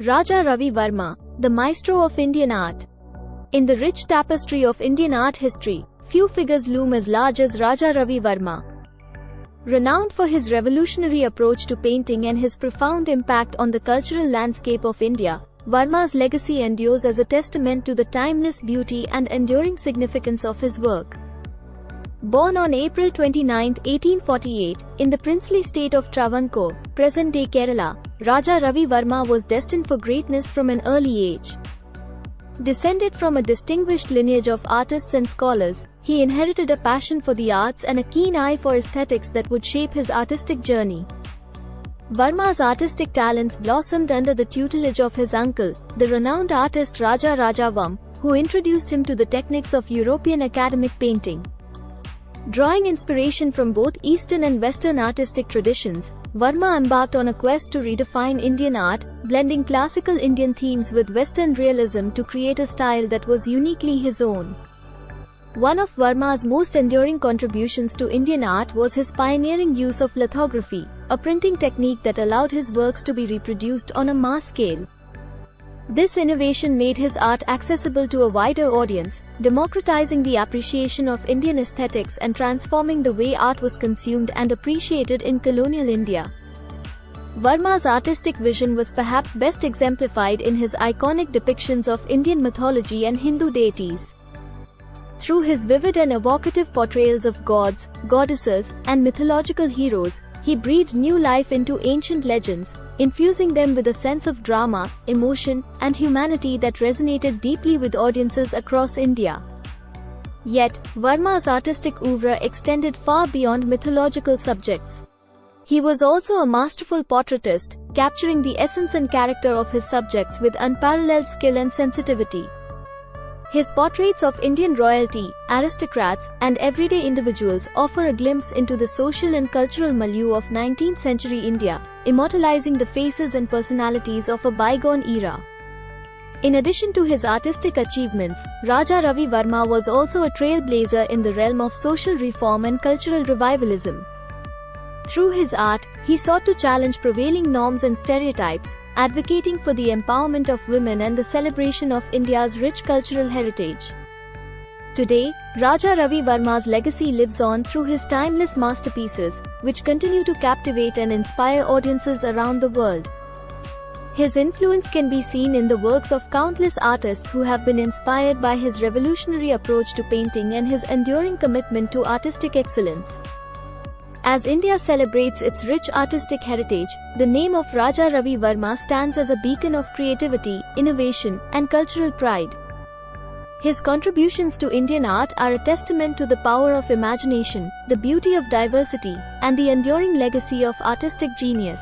Raja Ravi Verma, the maestro of Indian art. In the rich tapestry of Indian art history, few figures loom as large as Raja Ravi Verma. Renowned for his revolutionary approach to painting and his profound impact on the cultural landscape of India, Verma's legacy endures as a testament to the timeless beauty and enduring significance of his work. Born on April 29, 1848, in the princely state of Travancore, present-day Kerala, Raja Ravi Verma was destined for greatness from an early age. Descended from a distinguished lineage of artists and scholars, he inherited a passion for the arts and a keen eye for aesthetics that would shape his artistic journey. Verma's artistic talents blossomed under the tutelage of his uncle, the renowned artist Raja Rajavam, who introduced him to the techniques of European academic painting. Drawing inspiration from both Eastern and Western artistic traditions, Verma embarked on a quest to redefine Indian art, blending classical Indian themes with Western realism to create a style that was uniquely his own. One of Verma's most enduring contributions to Indian art was his pioneering use of lithography, a printing technique that allowed his works to be reproduced on a mass scale. This innovation made his art accessible to a wider audience, democratizing the appreciation of Indian aesthetics and transforming the way art was consumed and appreciated in colonial India. Verma's artistic vision was perhaps best exemplified in his iconic depictions of Indian mythology and Hindu deities. Through his vivid and evocative portrayals of gods, goddesses, and mythological heroes, he breathed new life into ancient legends, infusing them with a sense of drama, emotion, and humanity that resonated deeply with audiences across India. Yet, Verma's artistic oeuvre extended far beyond mythological subjects. He was also a masterful portraitist, capturing the essence and character of his subjects with unparalleled skill and sensitivity. His portraits of Indian royalty, aristocrats, and everyday individuals offer a glimpse into the social and cultural milieu of 19th century India, immortalizing the faces and personalities of a bygone era. In addition to his artistic achievements, Raja Ravi Verma was also a trailblazer in the realm of social reform and cultural revivalism. Through his art, he sought to challenge prevailing norms and stereotypes, advocating for the empowerment of women and the celebration of India's rich cultural heritage. Today, Raja Ravi Verma's legacy lives on through his timeless masterpieces, which continue to captivate and inspire audiences around the world. His influence can be seen in the works of countless artists who have been inspired by his revolutionary approach to painting and his enduring commitment to artistic excellence. As India celebrates its rich artistic heritage, the name of Raja Ravi Verma stands as a beacon of creativity, innovation, and cultural pride. His contributions to Indian art are a testament to the power of imagination, the beauty of diversity, and the enduring legacy of artistic genius.